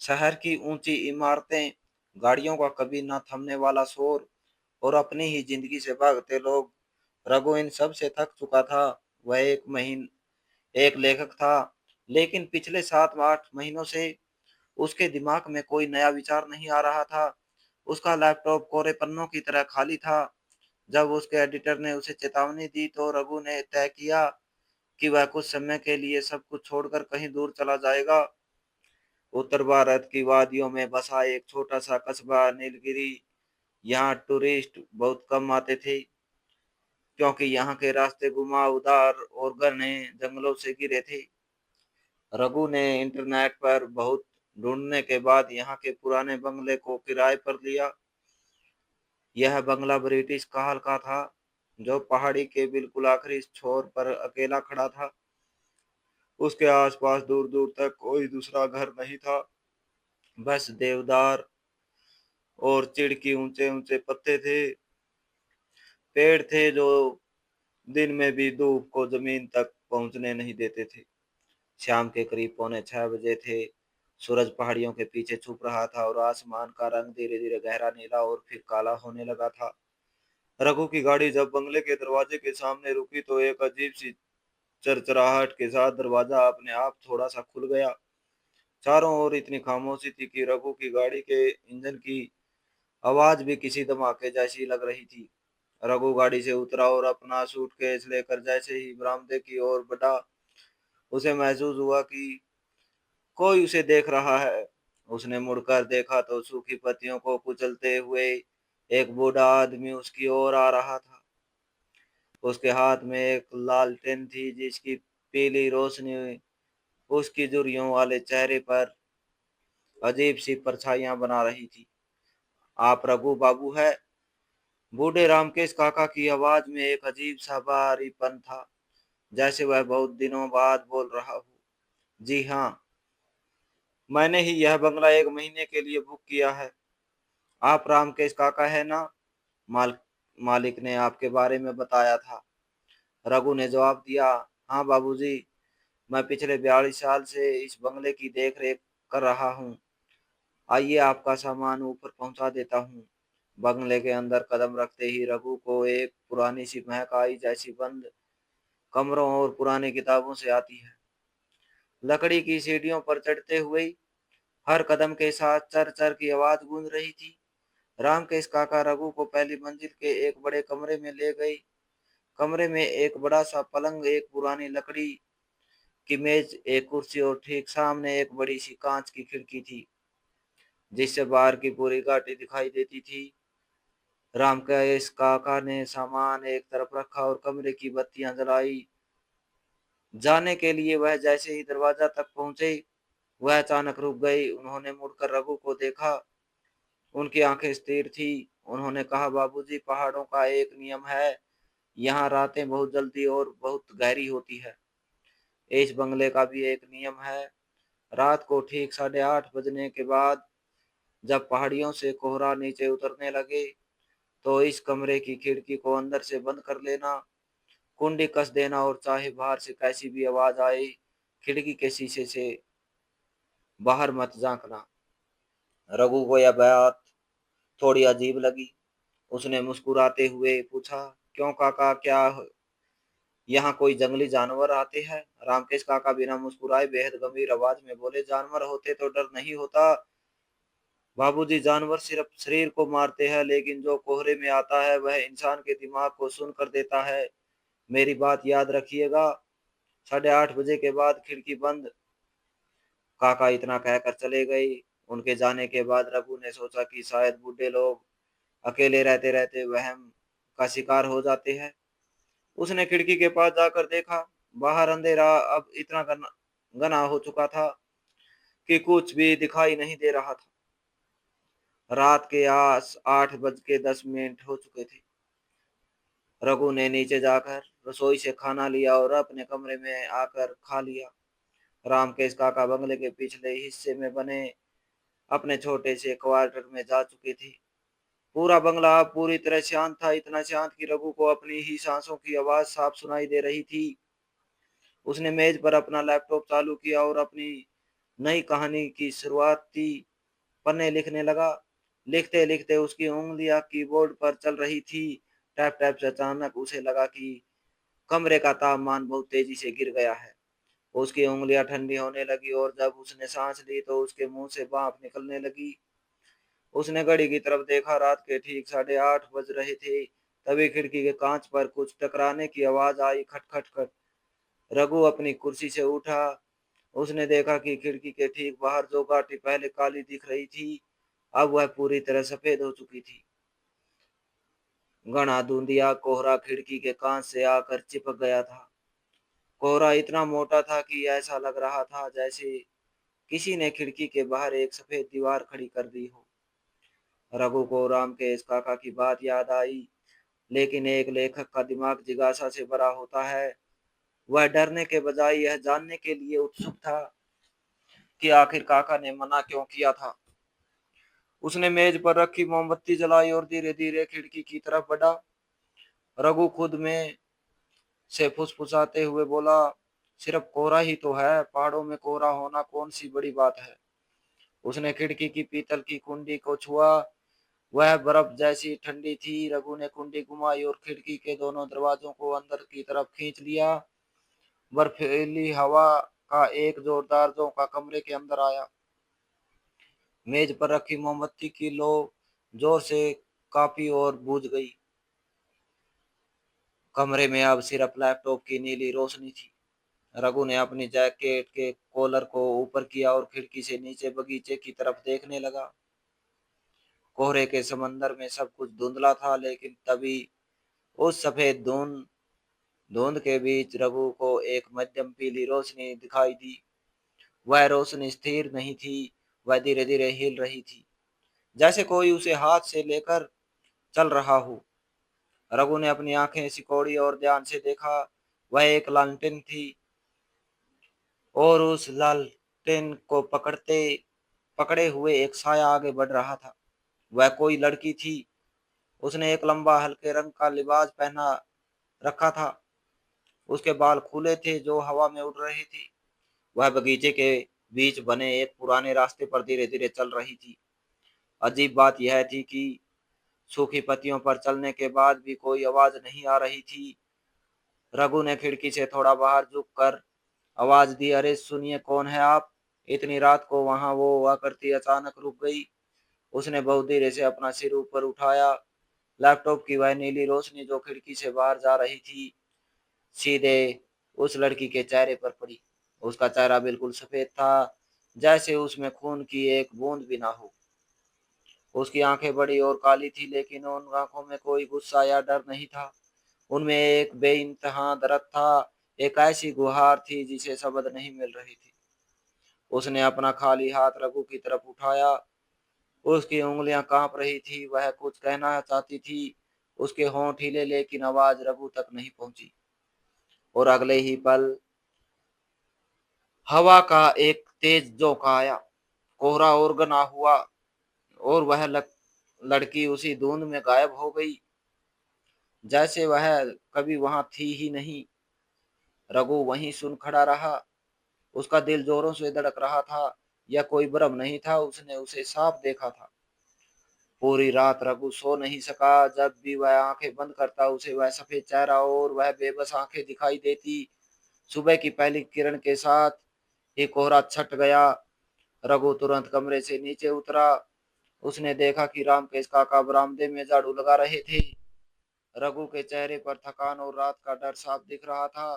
शहर की ऊंची इमारतें, गाड़ियों का कभी न थमने वाला शोर और अपनी ही जिंदगी से भागते लोग। रघु इन सब से थक चुका था। वह एक लेखक था, लेकिन पिछले 7-8 महीनों से उसके दिमाग में कोई नया विचार नहीं आ रहा था। उसका लैपटॉप कोरे पन्नों की तरह खाली था। जब उसके एडिटर ने उसे चेतावनी दी तो रघु ने तय किया कि वह कुछ समय के लिए सब कुछ छोड़कर कहीं दूर चला जाएगा। उत्तर भारत की वादियों में बसा एक छोटा सा कस्बा नीलगिरी। यहाँ टूरिस्ट बहुत कम आते थे, क्योंकि यहाँ के रास्ते घुमावदार और घने जंगलों से घिरे थे। रघु ने इंटरनेट पर बहुत ढूंढने के बाद यहाँ के पुराने बंगले को किराए पर लिया। यह बंगला ब्रिटिश काल का था, जो पहाड़ी के बिल्कुल आखिरी छोर पर अकेला खड़ा था। उसके आसपास दूर दूर तक कोई दूसरा घर नहीं था, बस देवदार और चिड़ की ऊंचे ऊंचे पत्ते थे। पेड़ थे जो दिन में भी धूप को जमीन तक पहुंचने नहीं देते थे। शाम के करीब 5:45 बजे थे। सूरज पहाड़ियों के पीछे छुप रहा था और आसमान का रंग धीरे धीरे गहरा नीला और फिर काला होने लगा था। रघु की गाड़ी जब बंगले के दरवाजे के सामने रुकी तो एक अजीब सी चरचराहट के साथ दरवाजा अपने आप थोड़ा सा खुल गया। चारों ओर इतनी खामोशी थी कि रघु की गाड़ी के इंजन की आवाज भी किसी धमाके जैसी लग रही थी। रघु गाड़ी से उतरा और अपना सूटकेस लेकर जैसे ही बरामदे की ओर बढ़ा, उसे महसूस हुआ कि कोई उसे देख रहा है। उसने मुड़कर देखा तो सूखी पत्तियों को कुचलते हुए एक बूढ़ा आदमी उसकी ओर आ रहा था। उसके हाथ में एक लालटेन थी, जिसकी पीली रोशनी उसकी झुर्रियों वाले चेहरे पर अजीब सी परछाइयां बना रही थी। आप रघु बाबू है? बूढ़े रामकेश काका की आवाज में एक अजीब सा भारीपन था, जैसे वह बहुत दिनों बाद बोल रहा हो। जी हाँ, मैंने ही यह बंगला 1 महीने के लिए बुक किया है। आप रामकेश काका है ना? माल मालिक ने आपके बारे में बताया था। रघु ने जवाब दिया, हाँ बाबूजी, मैं पिछले 42 साल से इस बंगले की देख रेख कर रहा हूँ। आइए आपका सामान ऊपर पहुंचा देता हूँ। बंगले के अंदर कदम रखते ही रघु को एक पुरानी सी महक आई, जैसी बंद कमरों और पुरानी किताबों से आती है। लकड़ी की सीढ़ियों पर चढ़ते हुए हर कदम के साथ चर चर की आवाज गूंज रही थी। रामकेश काका रघु को पहली मंजिल के एक बड़े कमरे में ले गई। कमरे में एक बड़ा सा पलंग, एक पुरानी लकड़ी की मेज, एक कुर्सी और ठीक सामने एक बड़ी सी कांच की खिड़की थी, जिससे बाहर की पूरी घाटी दिखाई देती थी। रामकेश काका ने सामान एक तरफ रखा और कमरे की बत्तियां जलाई। जाने के लिए वह जैसे ही दरवाजा तक पहुंचे, वह अचानक रुक गई। उन्होंने मुड़कर रघु को देखा। उनकी आंखें स्थिर थी। उन्होंने कहा, बाबूजी, पहाड़ों का एक नियम है, यहाँ रातें बहुत जल्दी और बहुत गहरी होती है। इस बंगले का भी एक नियम है। रात को ठीक 8:30 बजने के बाद जब पहाड़ियों से कोहरा नीचे उतरने लगे, तो इस कमरे की खिड़की को अंदर से बंद कर लेना, कुंडी कस देना और चाहे बाहर से कैसी भी आवाज आए, खिड़की के शीशे से बाहर मत झांकना। रघु को यह बात थोड़ी अजीब लगी। उसने मुस्कुराते हुए पूछा, क्यों काका, क्या यहाँ कोई जंगली जानवर आते हैं? रामकेश काका बिना मुस्कुराए बेहद गंभीर आवाज में बोले, जानवर होते तो डर नहीं होता बाबूजी। जानवर सिर्फ शरीर को मारते हैं, लेकिन जो कोहरे में आता है वह इंसान के दिमाग को सुन कर देता है। मेरी बात याद रखिएगा। 8:30 बजे के बाद खिड़की बंद। काका इतना कहकर चले गए। उनके जाने के बाद रघु ने सोचा कि शायद बूढ़े लोग अकेले रहते रहते वहम का शिकार हो जाते हैं। उसने खिड़की के पास जाकर देखा। बाहर अंधेरा अब इतना घना घना हो चुका था कि कुछ भी दिखाई नहीं दे रहा था। रात के आस 8:10 हो चुके थे। रघु ने नीचे जाकर रसोई से खाना लिया और अपने कमरे में आकर खा लिया। रामकेश काका बंगले के पिछले हिस्से में बने अपने छोटे से क्वार्टर में जा चुके थे। पूरा बंगला अब पूरी तरह शांत था, इतना शांत कि रघु को अपनी ही सांसों की आवाज साफ सुनाई दे रही थी। उसने मेज पर अपना लैपटॉप चालू किया और अपनी नई कहानी की शुरुआत थी। पन्ने लिखने लगा। लिखते लिखते उसकी उंगलियां कीबोर्ड पर चल रही थी। टैप टैप से अचानक उसे लगा कि कमरे का तापमान बहुत तेजी से गिर गया है। उसकी उंगलियां ठंडी होने लगी और जब उसने सांस ली तो उसके मुंह से भाप निकलने लगी। उसने घड़ी की तरफ देखा, रात के ठीक 8:30 बज रहे थे। तभी खिड़की के कांच पर कुछ टकराने की आवाज आई, खट खट खट। रघु अपनी कुर्सी से उठा। उसने देखा कि खिड़की के ठीक बाहर जो गाड़ी पहले काली दिख रही थी, अब वह पूरी तरह सफेद हो चुकी थी। घना धुंधिया कोहरा खिड़की के कांच से आकर चिपक गया था। कोहरा इतना मोटा था कि ऐसा लग रहा था जैसे किसी ने खिड़की के बाहर एक सफेद दीवार खड़ी कर दी हो। रघु को राम के इस काका की बात याद आई, लेकिन एक लेखक का दिमाग जिज्ञासा से भरा होता है। वह डरने के बजाय यह जानने के लिए उत्सुक था कि आखिर काका ने मना क्यों किया था। उसने मेज पर रखी मोमबत्ती जलाई और धीरे धीरे खिड़की की तरफ बढ़ा। रघु खुद में से फुसफुसाते हुए बोला, सिर्फ कोहरा ही तो है, पहाड़ों में कोहरा होना कौन सी बड़ी बात है। उसने खिड़की की पीतल की कुंडी को छुआ। वह बर्फ जैसी ठंडी थी। रघु ने कुंडी घुमाई और खिड़की के दोनों दरवाजों को अंदर की तरफ खींच लिया। बर्फीली हवा का एक जोरदार झोंका कमरे के अंदर आया। मेज पर रखी मोमबत्ती की लो जोर से कांपी और बुझ गई। कमरे में अब सिर्फ लैपटॉप की नीली रोशनी थी। रघु ने अपनी जैकेट के कॉलर को ऊपर किया और खिड़की से नीचे बगीचे की तरफ देखने लगा। कोहरे के समंदर में सब कुछ धुंधला था, लेकिन तभी उस सफेद धुंध धुंध के बीच रघु को एक मध्यम पीली रोशनी दिखाई दी। वह रोशनी स्थिर नहीं थी, वह धीरे धीरे हिल रही थी, जैसे कोई उसे हाथ से लेकर चल रहा हो। रघु ने अपनी आंखें सिकोड़ी और ध्यान से देखा। वह एक लालटेन थी और उस लालटेन को पकड़े हुए एक साया आगे बढ़ रहा था। वह कोई लड़की थी। उसने एक लंबा हल्के रंग का लिबास पहना रखा था। उसके बाल खुले थे जो हवा में उड़ रहे थे। वह बगीचे के बीच बने एक पुराने रास्ते पर धीरे धीरे चल रही थी। अजीब बात यह थी कि सूखी पत्तियों पर चलने के बाद भी कोई आवाज नहीं आ रही थी। रघु ने खिड़की से थोड़ा बाहर झुक कर आवाज दी, अरे सुनिए, कौन है आप। इतनी रात को वहां वो हुआ करती अचानक रुक गई। उसने बहुत धीरे से अपना सिर ऊपर उठाया। लैपटॉप की वह नीली रोशनी जो खिड़की से बाहर जा रही थी, सीधे उस लड़की के चेहरे पर पड़ी। उसका चेहरा बिल्कुल सफेद था, जैसे उसमें खून की एक बूंद भी ना हो। उसकी आंखें बड़ी और काली थी, लेकिन उन आंखों में कोई गुस्सा या डर नहीं था। उनमें एक बेइंतहा दर्द था, एक ऐसी गुहार थी जिसे शब्द नहीं मिल रही थी। उसने अपना खाली हाथ रघु की तरफ उठाया। उसकी उंगलियां कांप रही थी, वह कुछ कहना चाहती थी। उसके होंठ हिले, लेकिन आवाज रघु तक नहीं पहुंची। और अगले ही पल हवा का एक तेज झोंका आया। कोहरा और घना हुआ और वह लड़की उसी धुंध में गायब हो गई, जैसे वह कभी वहां थी ही नहीं। रघु वहीं सुन खड़ा रहा। उसका दिल जोरों से धड़क रहा था। यह कोई भ्रम नहीं था, उसने उसे साफ देखा था। पूरी रात रघु सो नहीं सका। जब भी वह आंखें बंद करता, उसे वह सफेद चेहरा और वह बेबस आंखें दिखाई देती। सुबह की पहली किरण के साथ ही कोहरा छट गया। रघु तुरंत कमरे से नीचे उतरा। उसने देखा कि रामकेश काका बरामदे में झाड़ू लगा रहे थे। रघु के चेहरे पर थकान और रात का डर साफ दिख रहा था।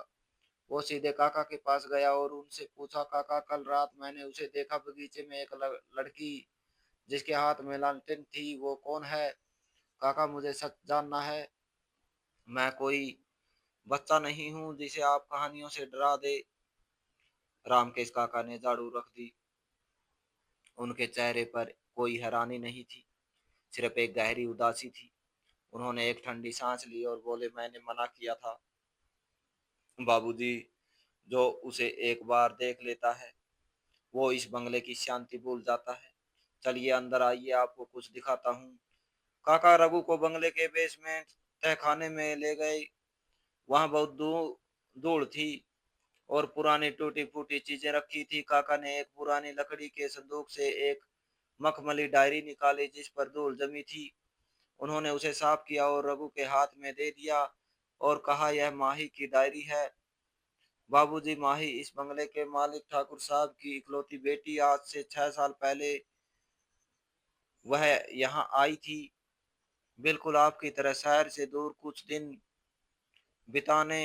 वो सीधे काका के पास गया और उनसे पूछा, काका, कल रात मैंने उसे देखा बगीचे में, एक लड़की जिसके हाथ में लालटेन थी, वो कौन है। काका, मुझे सच जानना है। मैं कोई बच्चा नहीं हूँ जिसे आप कहानियों से डरा दे। रामकेश काका ने झाड़ू रख दी। उनके चेहरे पर कोई हैरानी नहीं थी, सिर्फ एक गहरी उदासी थी। उन्होंने एक ठंडी सांस ली और बोले, मैंने मना किया था बाबूजी। जो उसे एक बार देख लेता है, वो इस बंगले की शांति भूल जाता है। चलिए अंदर आइए, आपको कुछ दिखाता हूँ। काका रघु को बंगले के बेसमेंट तहखाने में ले गए। वहां बहुत धूल थी। और पुरानी टूटी फूटी चीजें रखी थी। काका ने एक पुरानी लकड़ी के संदूक से एक मखमली डायरी निकाली जिस पर धूल जमी थी। उन्होंने उसे साफ किया और रघु के हाथ में दे दिया और कहा, यह माही की डायरी है। बाबूजी, माही इस बंगले के मालिक ठाकुर साहब की इकलौती बेटी। आज से 6 साल पहले वह यहाँ आई थी, बिल्कुल आपकी तरह शहर से दूर कुछ दिन बिताने।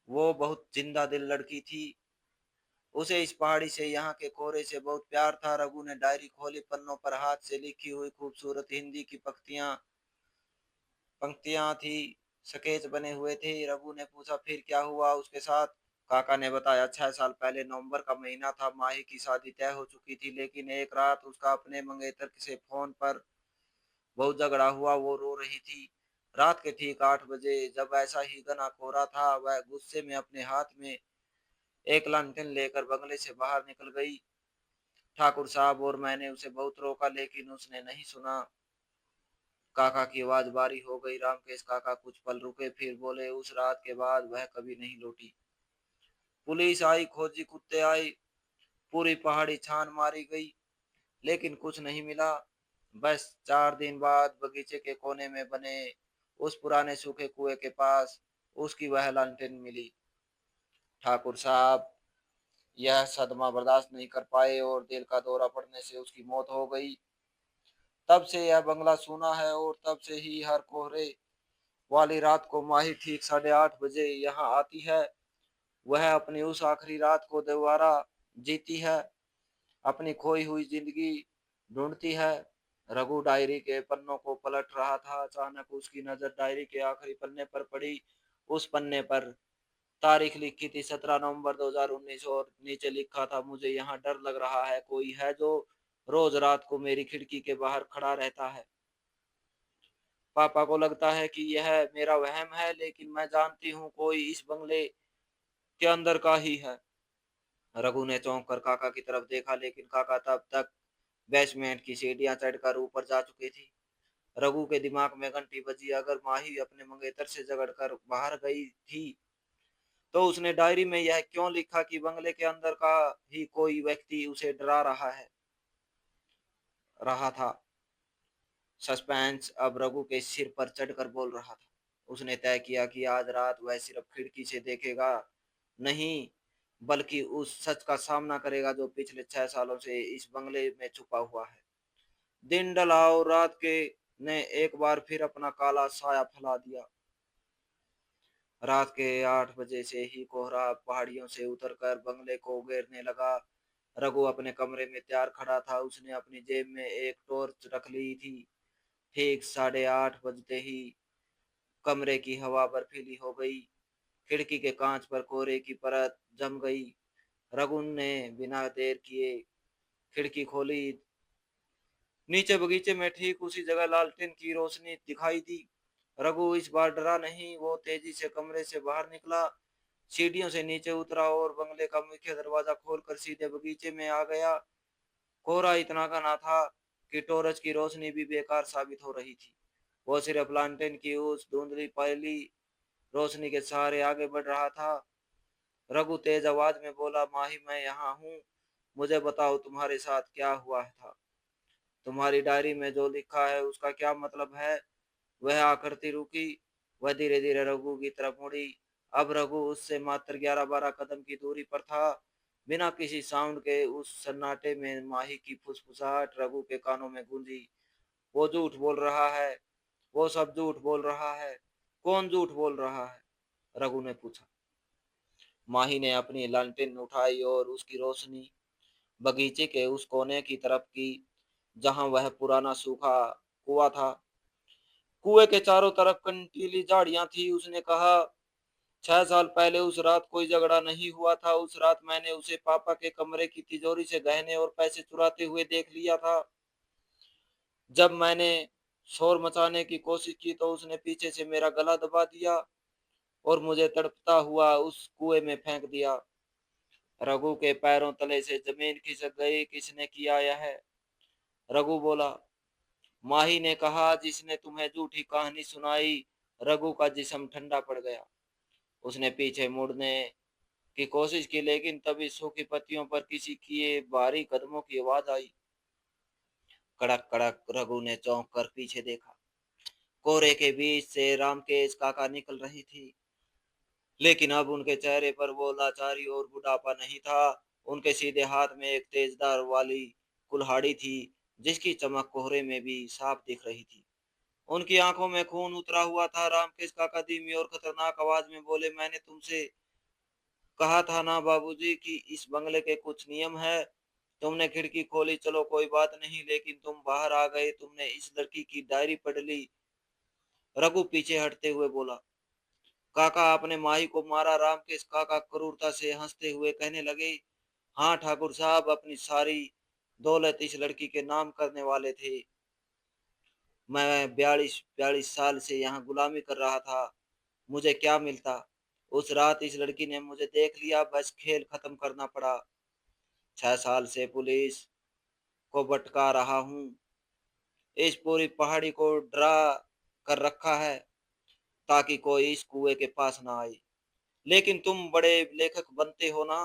वो बहुत जिंदा दिल लड़की थी। उसे इस पहाड़ी से, यहाँ के कोहरे से बहुत प्यार था। रघु ने डायरी खोली। पन्नों पर हाथ से लिखी हुई खूबसूरत हिंदी की पंक्तियां पंक्तियां थी। स्केच बने हुए थे। रघु ने पूछा, फिर क्या हुआ उसके साथ? काका ने बताया, 6 साल पहले नवंबर का महीना था। माही की शादी तय हो चुकी थी, लेकिन एक रात उसका अपने मंगेतर से फोन पर बहुत झगड़ा हुआ। वो रो रही थी। रात के ठीक 8 बजे, जब ऐसा ही घना कोहरा था, वह गुस्से में अपने हाथ में एक लालटेन लेकर बंगले से बाहर निकल गई। ठाकुर साहब और मैंने उसे बहुत रोका, लेकिन उसने नहीं सुना। काका की आवाज भारी हो गई। रामकेश काका कुछ पल रुके, फिर बोले, उस रात के बाद वह कभी नहीं लौटी। पुलिस आई, खोजी कुत्ते आए, पूरी पहाड़ी छान मारी गई, लेकिन कुछ नहीं मिला। बस 4 दिन बाद बगीचे के कोने में बने उस पुराने सूखे कुएं के पास उसकी वह लालटेन मिली। ठाकुर साहब यह सदमा बर्दाश्त नहीं कर पाए और दिल का दौरा पड़ने से उसकी मौत हो गई। तब से यह बंगला सूना है और तब से ही हर कोहरे वाली रात को माही ठीक 8:30 बजे यहाँ आती है। वह अपनी उस आखिरी रात को दोबारा जीती है, अपनी खोई हुई जिंदगी ढूंढती है। रघु डायरी के पन्नों को पलट रहा था। अचानक उसकी नजर डायरी के आखिरी पन्ने पर पड़ी। उस पन्ने पर तारीख लिखी थी, 17 नवंबर 2019, और नीचे लिखा था, मुझे यहाँ डर लग रहा है। कोई है जो रोज रात को मेरी खिड़की के बाहर खड़ा रहता है। पापा को लगता है कि यह मेरा वहम है, लेकिन मैं जानती हूँ कोई इस बंगले के अंदर का ही है। रघु ने चौंक कर काका की तरफ देखा, लेकिन काका तब तक बेसमेंट की सीढ़ियां चढ़कर ऊपर जा चुकी थी। रघु के दिमाग में घंटी बजी। अगर माही अपने मंगेतर से झगड़कर बाहर गई थी, तो उसने डायरी में यह क्यों लिखा कि बंगले के अंदर का ही कोई व्यक्ति उसे डरा रहा था। सस्पेंस अब रघु के सिर पर चढ़कर बोल रहा था। उसने तय किया कि आज रात वह सिर्फ खिड़की से देखेगा नहीं, बल्कि उस सच का सामना करेगा जो पिछले 6 सालों से इस बंगले में छुपा हुआ है। दिन ढला और रात के ने एक बार फिर अपना काला साया फैला दिया। रात के 8 बजे से ही कोहरा पहाड़ियों से उतरकर बंगले को घेरने लगा। रघु अपने कमरे में तैयार खड़ा था। उसने अपनी जेब में एक टॉर्च रख ली थी। ठीक 8:30 बजते ही कमरे की हवा बर्फीली हो गई। खिड़की के कांच पर कोहरे की परत जम गई। रघु ने बिना देर किए खिड़की खोली। नीचे बगीचे में ठीक उसी जगह लालटेन की रोशनी दिखाई दी। रघु इस बार डरा नहीं। वो तेजी से कमरे से बाहर निकला, सीढ़ियों से नीचे उतरा और बंगले का मुख्य दरवाजा खोलकर सीधे बगीचे में आ गया। कोहरा इतना घना था कि टॉर्च की रोशनी भी बेकार साबित हो रही थी। वो सिर्फ लालटेन की उस धुंधली पहली रोशनी के सहारे आगे बढ़ रहा था। रघु तेज आवाज में बोला, माही, मैं यहाँ हूँ। मुझे बताओ तुम्हारे साथ क्या हुआ था। तुम्हारी डायरी में जो लिखा है उसका क्या मतलब है? वह आकृति रुकी। वह धीरे धीरे रघु की तरफ मुड़ी। अब रघु उससे मात्र 11-12 कदम की दूरी पर था। बिना किसी साउंड के उस सन्नाटे में माही की फुसफुसाहट रघु के कानों में गूंजी। वो झूठ बोल रहा है। वो सब झूठ बोल रहा है। कौन झूठ बोल रहा है? रघु ने पूछा। माही ने अपनी लालटेन उठाई और उसकी रोशनी बगीचे के उस कोने की तरफ की जहां वह पुराना सूखा कुआं था। कुएं के चारों तरफ कंटीली झाड़ियां थी। उसने कहा, 6 साल पहले उस रात कोई झगड़ा नहीं हुआ था। उस रात मैंने उसे पापा के कमरे की तिजोरी से गहने और पैसे चुराते हुए देख लिया था। जब मैंने शोर मचाने की कोशिश की तो उसने पीछे से मेरा गला दबा दिया और मुझे तड़पता हुआ उस कुएं में फेंक दिया। रघु के पैरों तले से जमीन खिसक गई। किसने किया यह? रघु बोला। माही ने कहा, जिसने तुम्हें झूठी कहानी सुनाई। रघु का जिस्म ठंडा पड़ गया। उसने पीछे मुड़ने की कोशिश की, लेकिन तभी सूखी पत्तियों पर किसी के भारी कदमों की आवाज आई। कड़क कड़क। रघु ने चौंक कर पीछे देखा। कोहरे के बीच से रामकेश काका निकल रही थी, लेकिन अब उनके चेहरे पर वो लाचारी और बुढ़ापा नहीं था। उनके सीधे हाथ में एक तेजधार वाली कुल्हाड़ी थी, जिसकी चमक कोहरे में भी साफ दिख रही थी। उनकी आंखों में खून उतरा हुआ था। रामकेश काका धीमी और खतरनाक आवाज में बोले, मैंने तुमसे कहा था ना बाबूजी कि इस बंगले के कुछ नियम है। तुमने खिड़की खोली, चलो कोई बात नहीं, लेकिन तुम बाहर आ गए, तुमने इस लड़की की डायरी पढ़ ली। रघु पीछे हटते हुए बोला, काका आपने माही को मारा। रामकेश काका क्रूरता से हंसते हुए कहने लगे, हाँ ठाकुर साहब, अपनी सारी दौलत इस लड़की के नाम करने वाले थे। मैं 42 साल से यहाँ गुलामी कर रहा था, मुझे क्या मिलता। उस रात इस लड़की ने मुझे देख लिया, बस खेल खत्म करना पड़ा। 6 साल से पुलिस को भटका रहा हूँ, इस पूरी पहाड़ी को डरा कर रखा है ताकि कोई इस कुएं के पास ना आए। लेकिन तुम बड़े लेखक बनते हो ना,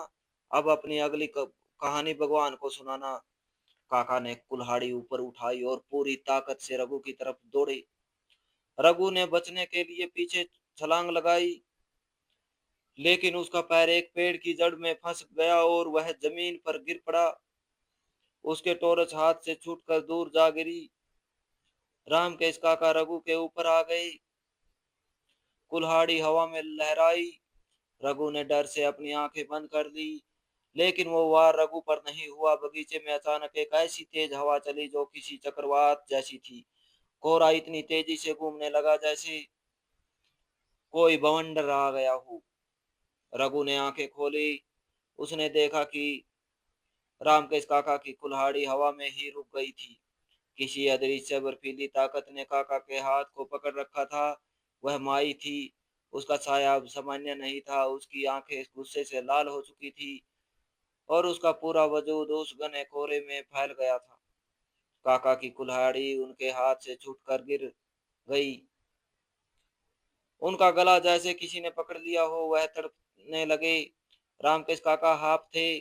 अब अपनी अगली कहानी भगवान को सुनाना। काका ने कुल्हाड़ी ऊपर उठाई और पूरी ताकत से रघु की तरफ दौड़े। रघु ने बचने के लिए पीछे छलांग लगाई, लेकिन उसका पैर एक पेड़ की जड़ में फंस गया और वह जमीन पर गिर पड़ा। उसके टॉर्च हाथ से छूटकर दूर जा गिरी। रामकेश काका रघु के ऊपर आ गए, कुल्हाड़ी हवा में लहराई। रघु ने डर से अपनी आंखें बंद कर ली, लेकिन वो वार रघु पर नहीं हुआ। बगीचे में अचानक एक ऐसी तेज हवा चली जो किसी चक्रवात जैसी थी। कोहरा इतनी तेजी से घूमने लगा जैसे कोई बवंडर आ गया हो। रघु ने आंखें खोली। उसने देखा कि रामकेश काका की कुल्हाड़ी हवा में ही रुक गई थी। किसी अदृश्य बर्फीली ताकत ने काका के हाथ को पकड़ रखा था। वह माई थी। उसका साया अब सामान्य नहीं था। उसकी आंखें गुस्से से लाल हो चुकी थी और उसका पूरा वजूद उस घने कोहरे में फैल गया था। काका की कुल्हाड़ी उनके हाथ से छूटकर गिर गई। उनका गला जैसे किसी ने पकड़ लिया हो, वह तड़पने लगे। रामकेश काका हाफ थे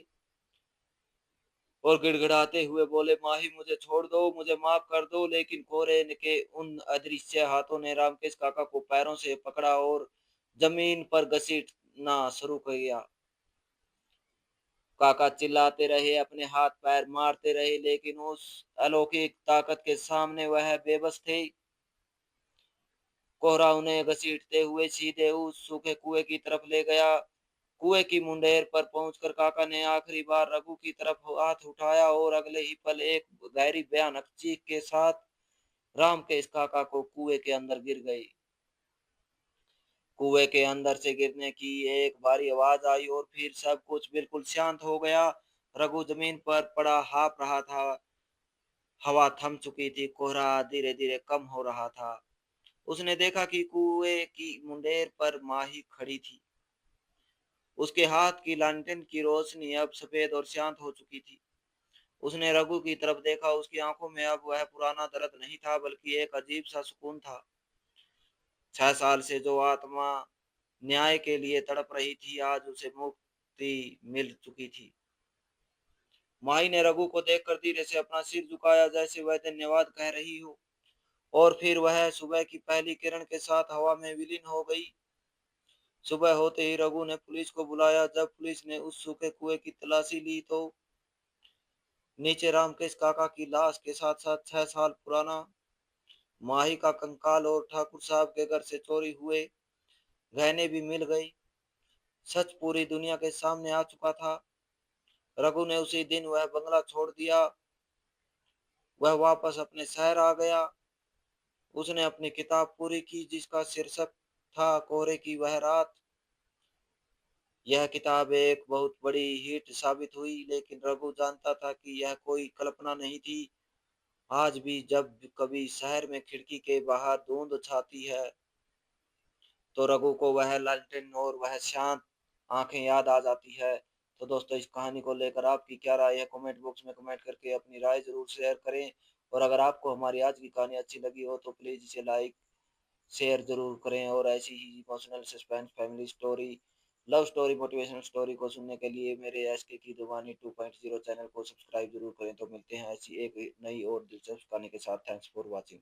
और गिड़गिड़ाते हुए बोले, माही मुझे छोड़ दो, मुझे माफ कर दो। लेकिन कोरे के उन अदृश्य हाथों ने रामकेश काका को पैरों से पकड़ा और जमीन पर घसीटना शुरू किया। काका चिल्लाते रहे, अपने हाथ पैर मारते रहे, लेकिन उस अलौकिक ताकत के सामने वह बेबस थे। कोहरा उन्हें घसीटते हुए सीधे उस सूखे कुएं की तरफ ले गया। कुएं की मुंडेर पर पहुंचकर काका ने आखिरी बार रघु की तरफ हाथ उठाया और अगले ही पल एक गहरी भयानक चीख के साथ राम के इस काका को कुएं के अंदर गिर गई। कुएं के अंदर से गिरने की एक भारी आवाज आई और फिर सब कुछ बिल्कुल शांत हो गया। रघु जमीन पर पड़ा हाँफ रहा था। हवा थम चुकी थी, कोहरा धीरे धीरे कम हो रहा था। उसने देखा कि कुएं की मुंडेर पर माही खड़ी थी। उसके हाथ की लालटेन की रोशनी अब सफेद और शांत हो चुकी थी। उसने रघु की तरफ देखा। उसकी आंखों में अब वह पुराना दर्द नहीं था, बल्कि एक अजीब सा सुकून था। 6 साल से जो आत्मा न्याय के लिए तड़प रही थी, आज उसे मुक्ति मिल चुकी थी। माई ने रघु को देखकर धीरे से अपना सिर झुकाया, जैसे वह धन्यवाद कह रही हो। और फिर वह सुबह की पहली किरण के साथ हवा में विलीन हो गई। सुबह होते ही रघु ने पुलिस को बुलाया। जब पुलिस ने उस सूखे कुएं की तलाशी ली तो नीचे रामकेश काका की लाश के साथ साथ 6 साल पुराना माही का कंकाल और ठाकुर साहब के घर से चोरी हुए गहने भी मिल गई। सच पूरी दुनिया के सामने आ चुका था। रघु ने उसी दिन वह बंगला छोड़ दिया। वह वापस अपने शहर आ गया। उसने अपनी किताब पूरी की, जिसका शीर्षक था कोहरे की वह रात। यह किताब एक बहुत बड़ी हिट साबित हुई, लेकिन रघु जानता था कि यह कोई कल्पना नहीं थी। आज भी जब कभी शहर में खिड़की के बाहर धुंध छाती है, तो रघु को वह लालटेन और वह शांत आंखें याद आ जाती है। तो दोस्तों, इस कहानी को लेकर आपकी क्या राय है, कमेंट बॉक्स में कमेंट करके अपनी राय जरूर शेयर करें। और अगर आपको हमारी आज की कहानी अच्छी लगी हो तो प्लीज इसे लाइक शेयर जरूर करें और ऐसी ही emotional suspense family story love story, motivational story को सुनने के लिए मेरे एसके की जुबानी 2.0 चैनल को सब्सक्राइब जरूर करें। तो मिलते हैं ऐसी एक नई और दिलचस्प कहानी के साथ। Thanks for watching.